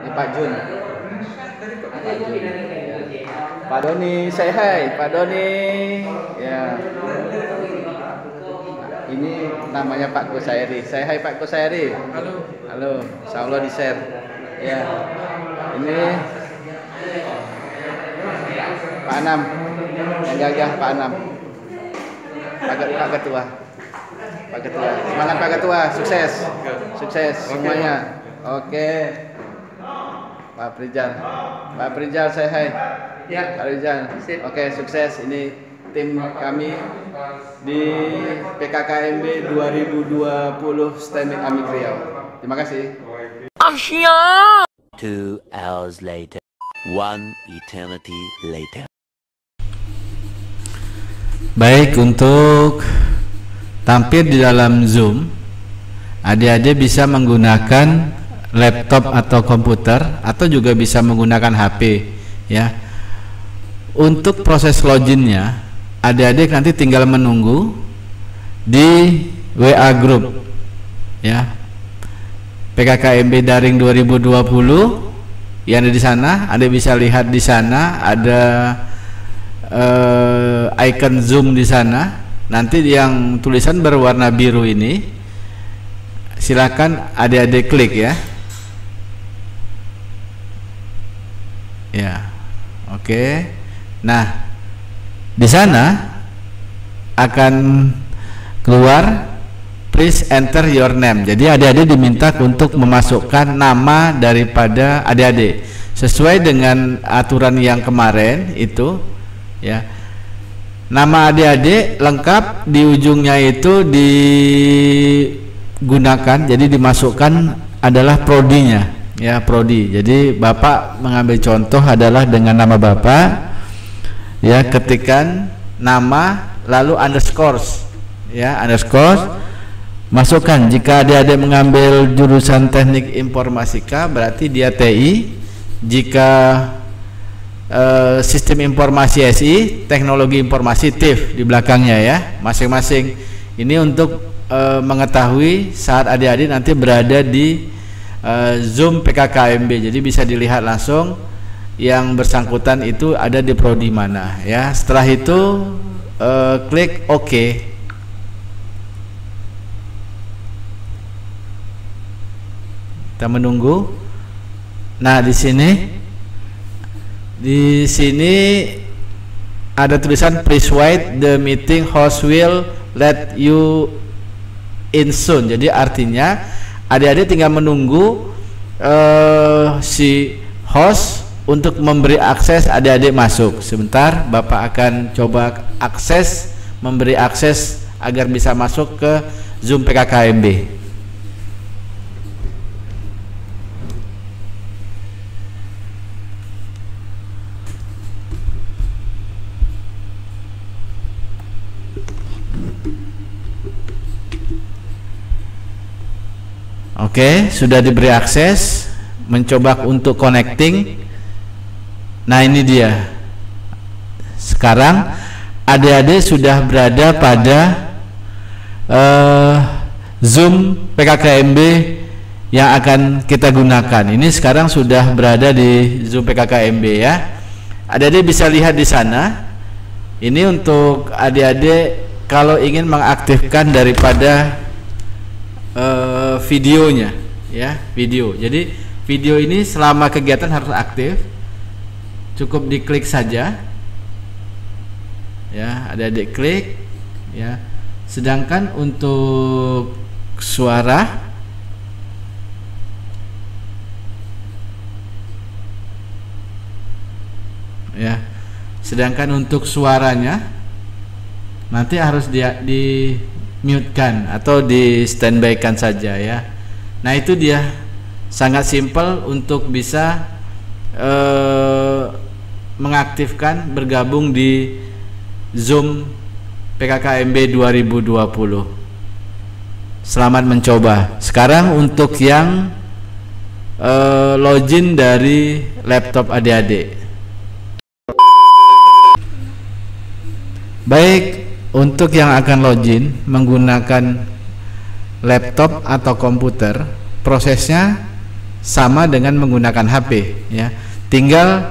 Ini Pak Jun. Pak Doni, say hi, Pak Doni. Ya. Ini namanya Pak Kusairi. Say hi Pak Kusairi. Halo. Halo. Insya Allah di share. Ya. Ini Pak Anam. Yang gagah Pak Anam. Pak Ketua. Pak Ketua. Semangat Pak Ketua. Sukses. Sukses semuanya. Oke. Pak Prijal. Pak Prijal say hi. Ya. Pak Prijal. Oke, sukses. Ini tim kami di PKKMB 2020 Standing Amik Riau. Terima kasih. 2 hours later. 1 eternity later. Baik, untuk tampil di dalam Zoom, adik-adik bisa menggunakan laptop atau komputer atau juga bisa menggunakan HP ya. Untuk proses loginnya, adik-adik nanti tinggal menunggu di WA group ya. PKKMB Daring 2020 yang ada di sana, adik bisa lihat di sana ada icon Zoom di sana. Nanti yang tulisan berwarna biru ini silakan adik-adik klik ya. Ya, oke. Nah, di sana akan keluar please enter your name. Jadi adik-adik diminta untuk memasukkan nama daripada adik-adik sesuai dengan aturan yang kemarin itu ya. Nama adik-adik lengkap di ujungnya itu digunakan, jadi dimasukkan adalah prodinya ya, prodi. Jadi Bapak mengambil contoh adalah dengan nama Bapak ya, ketikan nama lalu underscores ya, underscore masukkan. Jika adik-adik mengambil jurusan teknik informatika berarti dia TI, jika sistem informasi SI, teknologi informasi TIF di belakangnya ya, masing-masing. Ini untuk mengetahui saat adik-adik nanti berada di Zoom PKKMB, jadi bisa dilihat langsung yang bersangkutan itu ada di prodi mana ya. Setelah itu klik OK. Kita menunggu. Nah, di sini ada tulisan please wait, the meeting host will let you in soon. Jadi artinya adik-adik tinggal menunggu si host untuk memberi akses adik-adik masuk. Sebentar Bapak akan coba akses, memberi akses agar bisa masuk ke Zoom PKKMB. Oke, sudah diberi akses, mencoba untuk connecting. Nah, ini dia. Sekarang adik-adik sudah berada pada Zoom PKKMB yang akan kita gunakan. Ini sekarang sudah berada di Zoom PKKMB ya. Adik-adik bisa lihat di sana. Ini untuk adik-adik kalau ingin mengaktifkan daripada videonya ya, video. Jadi video ini selama kegiatan harus aktif, cukup diklik saja ya, adik-adik klik ya. Sedangkan untuk suara ya, sedangkan untuk suaranya nanti harus di mute-kan atau di standby-kan saja ya. Nah, itu dia, sangat simpel untuk bisa mengaktifkan bergabung di Zoom PKKMB 2020. Selamat mencoba. Sekarang untuk yang login dari laptop adik-adik. Baik, untuk yang akan login menggunakan laptop atau komputer, prosesnya sama dengan menggunakan HP ya. Tinggal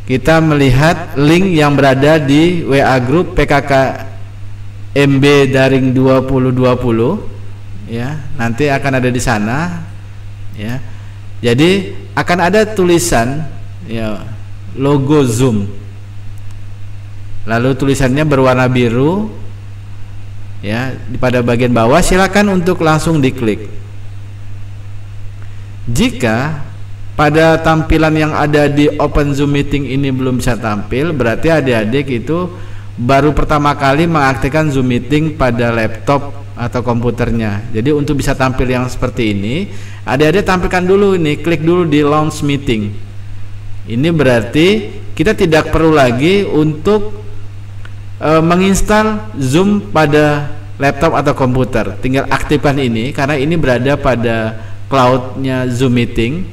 kita melihat link yang berada di WA grup PKKMB daring 2020 ya, nanti akan ada di sana ya. Jadi akan ada tulisan ya, logo Zoom, lalu tulisannya berwarna biru ya, pada bagian bawah. Silakan untuk langsung diklik. Jika pada tampilan yang ada di Open Zoom Meeting ini belum bisa tampil, berarti adik-adik itu baru pertama kali mengaktifkan Zoom Meeting pada laptop atau komputernya. Jadi untuk bisa tampil yang seperti ini, adik-adik tampilkan dulu ini, klik dulu di Launch Meeting. Ini berarti kita tidak perlu lagi untuk menginstal Zoom pada laptop atau komputer. Tinggal aktifkan ini, karena ini berada pada cloudnya Zoom Meeting,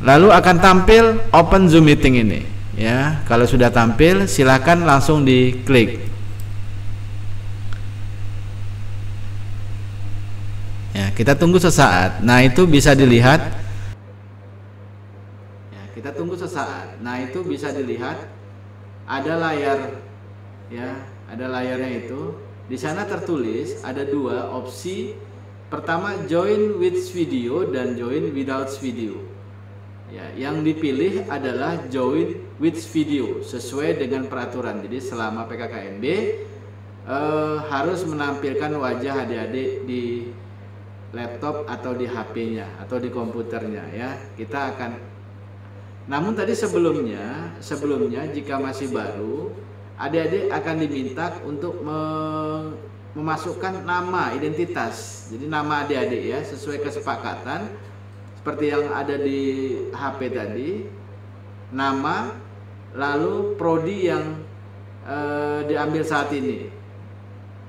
lalu akan tampil Open Zoom Meeting ini ya. Kalau sudah tampil, silakan langsung diklik ya. Kita tunggu sesaat. Nah, itu bisa dilihat ya, kita tunggu sesaat. Nah, itu bisa dilihat ada layar ya, ada layarnya itu. Di sana tertulis ada dua opsi. Pertama, join with video dan join without video. Ya, yang dipilih adalah join with video sesuai dengan peraturan. Jadi selama PKKMB harus menampilkan wajah adik-adik di laptop atau di HP-nya atau di komputernya ya. Kita akan. Namun tadi sebelumnya jika masih baru, adik-adik akan diminta untuk memasukkan nama identitas. Jadi nama adik-adik ya, sesuai kesepakatan seperti yang ada di HP tadi, nama, lalu prodi yang diambil saat ini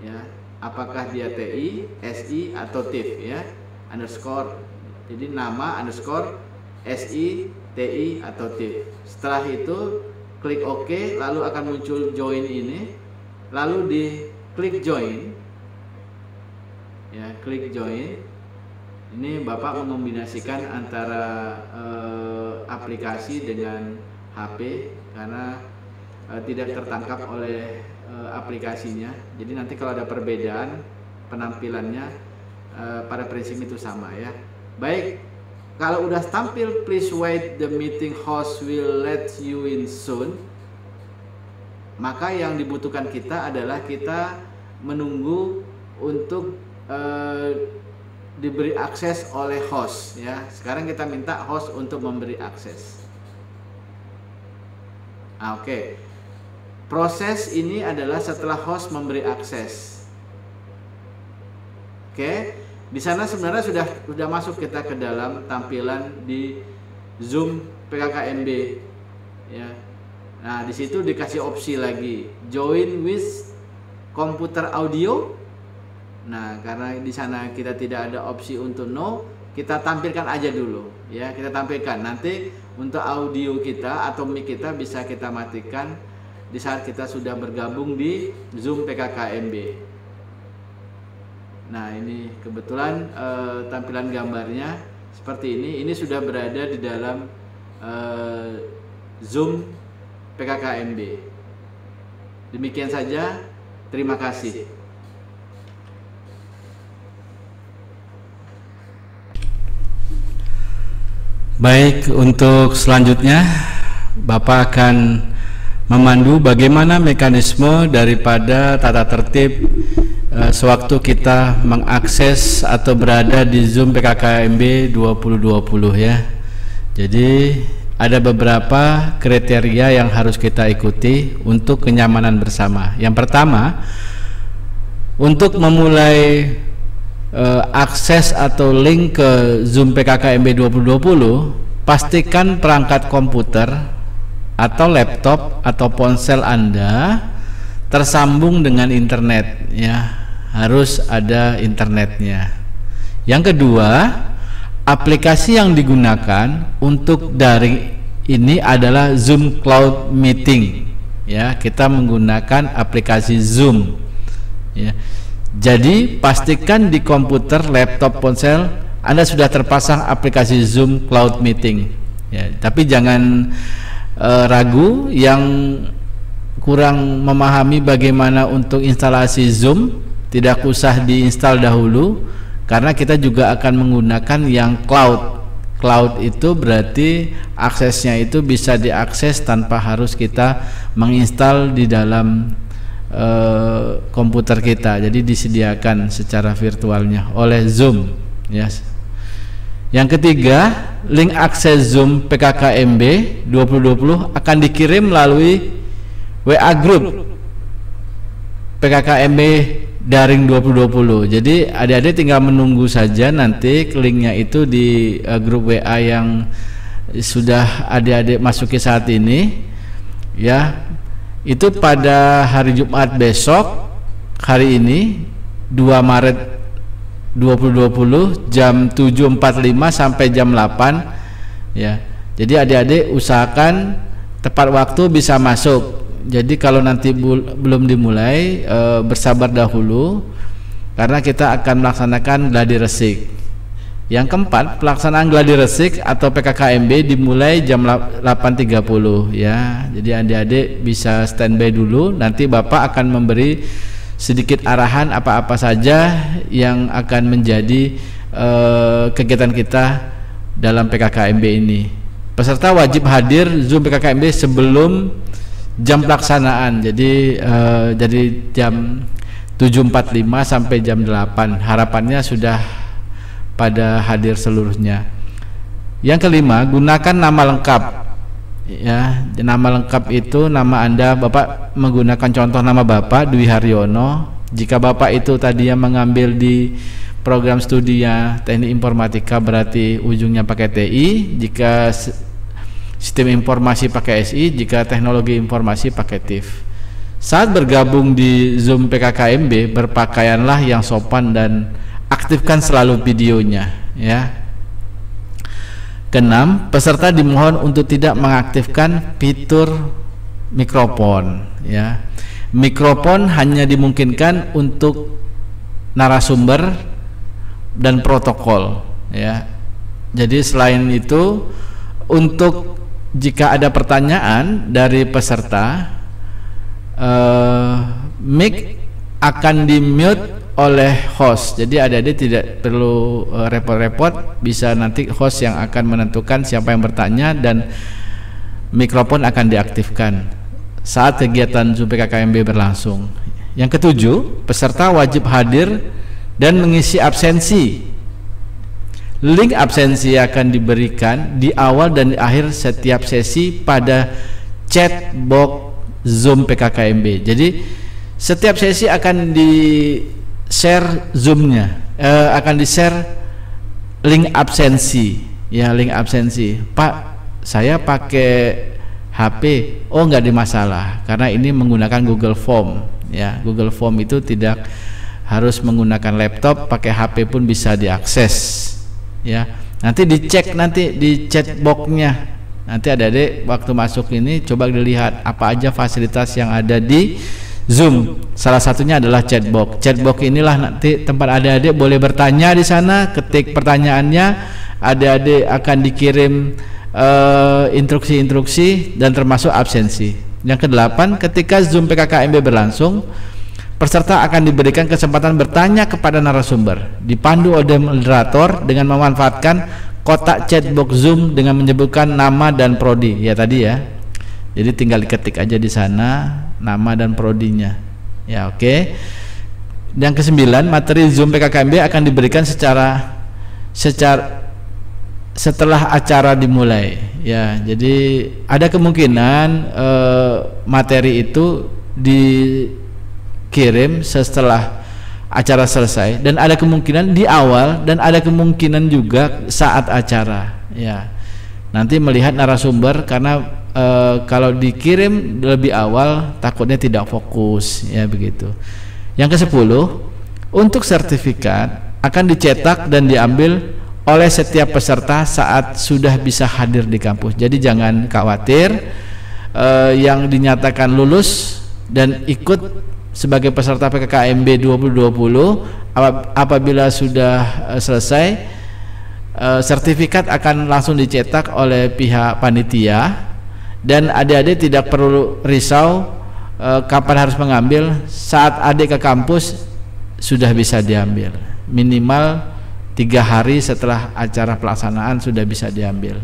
ya, apakah dia TI, SI atau TIF ya, underscore. Jadi nama underscore SI, TI atau TIF. Setelah itu klik OK, lalu akan muncul join ini, lalu di klik join ya, klik join. Ini Bapak mengombinasikan antara aplikasi dengan HP karena tidak tertangkap oleh aplikasinya. Jadi nanti kalau ada perbedaan penampilannya pada prinsip itu sama ya. Baik, kalau udah tampil please wait, the meeting host will let you in soon, maka yang dibutuhkan kita adalah kita menunggu untuk diberi akses oleh host ya. Sekarang kita minta host untuk memberi akses. Oke. Proses ini adalah setelah host memberi akses. Oke. Di sana sebenarnya sudah masuk kita ke dalam tampilan di Zoom PKKMB ya. Nah, di situ dikasih opsi lagi join with computer audio. Nah, karena di sana kita tidak ada opsi untuk no, kita tampilkan aja dulu ya, kita tampilkan. Nanti untuk audio kita atau mic kita bisa kita matikan di saat kita sudah bergabung di Zoom PKKMB. Nah, ini kebetulan tampilan gambarnya seperti ini. Ini sudah berada di dalam Zoom PKKMB. Demikian saja, terima kasih. Baik, untuk selanjutnya Bapak akan memandu bagaimana mekanisme daripada tata tertib sewaktu kita mengakses atau berada di Zoom PKKMB 2020 ya. Jadi ada beberapa kriteria yang harus kita ikuti untuk kenyamanan bersama. Yang pertama, untuk memulai akses atau link ke Zoom PKKMB 2020, pastikan perangkat komputer atau laptop atau ponsel Anda tersambung dengan internet ya, harus ada internetnya. Yang kedua, aplikasi yang digunakan untuk daring ini adalah Zoom Cloud Meeting ya, kita menggunakan aplikasi Zoom ya. Jadi pastikan di komputer, laptop, ponsel Anda sudah terpasang aplikasi Zoom Cloud Meeting. Ya, tapi jangan ragu yang kurang memahami bagaimana untuk instalasi Zoom, tidak usah diinstal dahulu karena kita juga akan menggunakan yang cloud. Cloud itu berarti aksesnya itu bisa diakses tanpa harus kita menginstal di dalam komputer kita. Jadi disediakan secara virtualnya oleh Zoom, ya. Yang ketiga, link akses Zoom PKKMB 2020 akan dikirim melalui WA Group PKKMB Daring 2020. Jadi adik-adik tinggal menunggu saja nanti linknya itu di grup WA yang sudah adik-adik masuki saat ini, ya. Itu pada hari Jumat besok, hari ini 2 Maret 2020 jam 7.45 sampai jam 8, ya. Jadi adik-adik usahakan tepat waktu bisa masuk. Jadi kalau nanti belum dimulai, bersabar dahulu karena kita akan melaksanakan gladi resik. Yang keempat, pelaksanaan gladi resik atau PKKMB dimulai jam 8.30, ya. Jadi adik-adik bisa standby dulu, nanti Bapak akan memberi sedikit arahan apa-apa saja yang akan menjadi kegiatan kita dalam PKKMB ini. Peserta wajib hadir Zoom PKKMB sebelum jam pelaksanaan. Jadi jam 7.45 sampai jam 8. Harapannya sudah pada hadir seluruhnya. Yang kelima, gunakan nama lengkap. Ya, nama lengkap itu nama Anda. Bapak menggunakan contoh nama Bapak Dwi Haryono. Jika Bapak itu tadinya mengambil di program studinya Teknik Informatika berarti ujungnya pakai TI. Jika Sistem Informasi pakai SI, jika Teknologi Informasi pakai TIF. Saat bergabung di Zoom PKKMB, berpakaianlah yang sopan dan aktifkan selalu videonya, ya. Keenam, peserta dimohon untuk tidak mengaktifkan fitur mikrofon, ya. Mikrofon hanya dimungkinkan untuk narasumber dan protokol, ya. Jadi selain itu, untuk jika ada pertanyaan dari peserta, mic akan di-mute oleh host. Jadi adik-adik tidak perlu repot-repot, bisa nanti host yang akan menentukan siapa yang bertanya dan mikrofon akan diaktifkan saat kegiatan Zoom PKKMB berlangsung. Yang ketujuh, peserta wajib hadir dan mengisi absensi. Link absensi akan diberikan di awal dan di akhir setiap sesi pada chat box Zoom PKKMB. Jadi setiap sesi akan di-share Zoom-nya, akan di-share link absensi, ya, link absensi. Pak, saya pakai HP. Oh, nggak ada masalah karena ini menggunakan Google Form, ya. Google Form itu tidak harus menggunakan laptop, pakai HP pun bisa diakses, ya. Nanti dicek nanti di chat box-nya. Nanti adik-adik waktu masuk ini coba dilihat apa aja fasilitas yang ada di Zoom. Salah satunya adalah chatbox. Chatbox inilah nanti tempat adik-adik boleh bertanya di sana, ketik pertanyaannya, adik-adik akan dikirim instruksi-instruksi dan termasuk absensi. Yang kedelapan, ketika Zoom PKKMB berlangsung, peserta akan diberikan kesempatan bertanya kepada narasumber, dipandu oleh moderator dengan memanfaatkan kotak chatbox Zoom dengan menyebutkan nama dan prodi, ya tadi ya. Jadi tinggal diketik aja di sana nama dan prodinya, ya. Oke. Yang kesembilan, materi Zoom PKKMB akan diberikan secara setelah acara dimulai, ya. Jadi ada kemungkinan materi itu dikirim setelah acara selesai, dan ada kemungkinan di awal dan ada kemungkinan juga saat acara, ya. Nanti melihat narasumber karena kalau dikirim lebih awal takutnya tidak fokus, ya, begitu. Yang ke-10, untuk sertifikat akan dicetak dan diambil oleh setiap peserta saat sudah bisa hadir di kampus. Jadi jangan khawatir, yang dinyatakan lulus dan ikut sebagai peserta PKKMB 2020 apabila sudah selesai sertifikat akan langsung dicetak oleh pihak panitia, dan adik-adik tidak perlu risau kapan harus mengambil. Saat adik ke kampus sudah bisa diambil, minimal 3 hari setelah acara pelaksanaan sudah bisa diambil.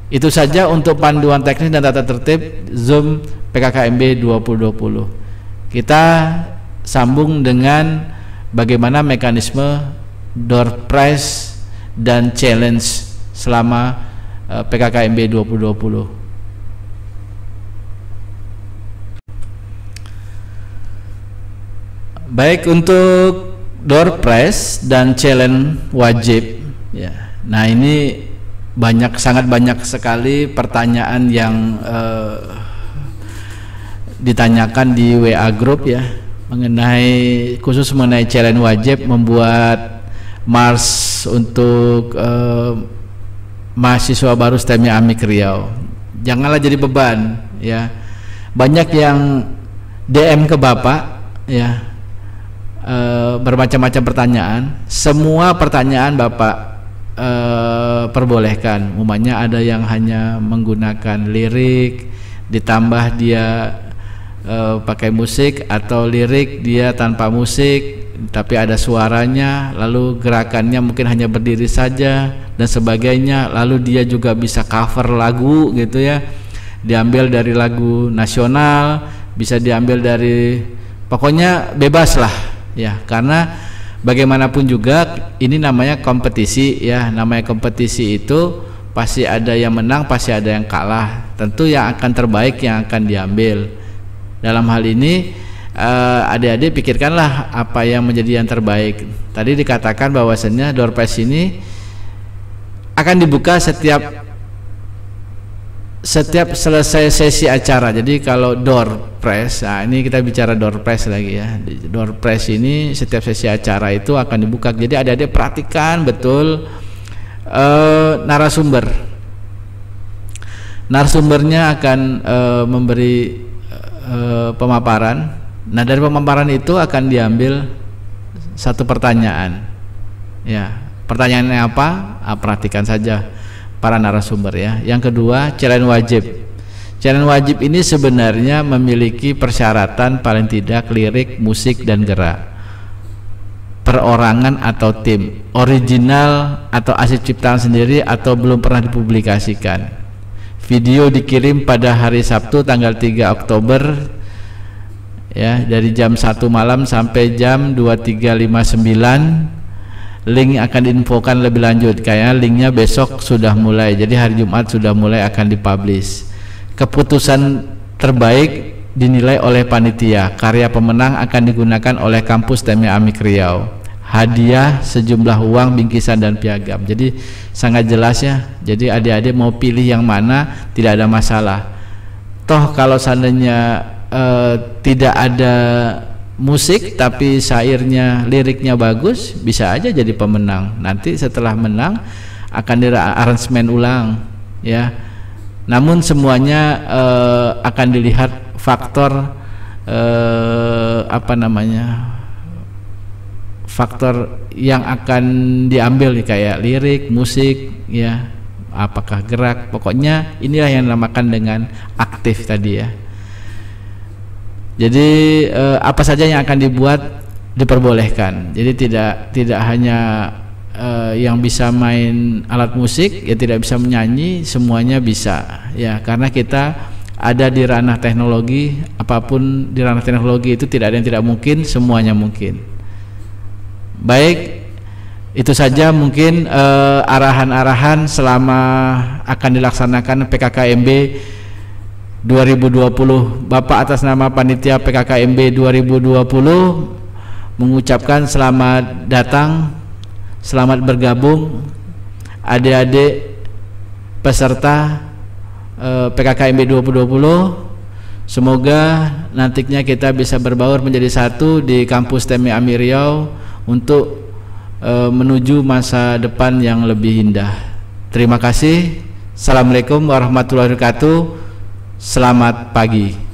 Itu saja untuk panduan teknis dan tata tertib Zoom PKKMB 2020. Kita sambung dengan bagaimana mekanisme door prize dan challenge selama PKKMB 2020. Baik, untuk door prize dan challenge wajib ya. Nah, ini sangat banyak sekali pertanyaan yang ditanyakan di WA group ya, khusus mengenai challenge wajib membuat Mars untuk mahasiswa baru STEM Amik Riau. Janganlah jadi beban ya. Banyak yang DM ke Bapak ya, bermacam-macam pertanyaan. Semua pertanyaan Bapak perbolehkan. Umumnya ada yang hanya menggunakan lirik, ditambah dia pakai musik, atau lirik dia tanpa musik tapi ada suaranya, lalu gerakannya mungkin hanya berdiri saja dan sebagainya. Lalu dia juga bisa cover lagu gitu ya, diambil dari lagu nasional, bisa diambil dari, pokoknya bebas lah ya, karena bagaimanapun juga ini namanya kompetisi ya. Namanya kompetisi itu pasti ada yang menang, pasti ada yang kalah. Tentu yang akan terbaik yang akan diambil. Dalam hal ini adik-adik pikirkanlah apa yang menjadi yang terbaik. Tadi dikatakan bahwasannya door prize ini akan dibuka setiap selesai sesi acara. Jadi kalau door prize, nah ini kita bicara door prize lagi ya. Door prize ini setiap sesi acara itu akan dibuka. Jadi adik-adik perhatikan betul narasumbernya akan memberi pemaparan. Nah, dari pemaparan itu akan diambil satu pertanyaan ya. Pertanyaannya apa? Perhatikan saja para narasumber ya. Yang kedua, challenge wajib. Challenge wajib ini sebenarnya memiliki persyaratan paling tidak lirik, musik, dan gerak. Perorangan atau tim, original atau hasil ciptaan sendiri atau belum pernah dipublikasikan. Video dikirim pada hari Sabtu tanggal 3 Oktober ya, dari jam 1 malam sampai jam 23.59. Link akan diinfokan lebih lanjut, kayaknya linknya besok sudah mulai, jadi hari Jumat sudah mulai akan dipublish. Keputusan terbaik dinilai oleh panitia. Karya pemenang akan digunakan oleh kampus STEM Amik Riau. Hadiah sejumlah uang, bingkisan, dan piagam. Jadi sangat jelas ya. Jadi adik-adik mau pilih yang mana tidak ada masalah. Toh kalau seandainya tidak ada musik tapi syairnya, liriknya bagus, bisa aja jadi pemenang. Nanti setelah menang akan di-aransemen ulang ya. Namun semuanya akan dilihat faktor faktor yang akan diambil kayak lirik, musik ya, apakah gerak, pokoknya inilah yang dinamakan dengan aktif tadi ya. Jadi apa saja yang akan dibuat diperbolehkan. Jadi tidak hanya yang bisa main alat musik ya, tidak bisa menyanyi, semuanya bisa ya, karena kita ada di ranah teknologi. Apapun di ranah teknologi itu tidak ada yang tidak mungkin, semuanya mungkin. Baik, itu saja mungkin arahan-arahan selama akan dilaksanakan PKKMB 2020. Bapak atas nama panitia PKKMB 2020 mengucapkan selamat datang, selamat bergabung adik-adik peserta PKKMB 2020. Semoga nantinya kita bisa berbaur menjadi satu di kampus STEM Amik Riau untuk menuju masa depan yang lebih indah. Terima kasih. Assalamualaikum warahmatullahi wabarakatuh. Selamat pagi.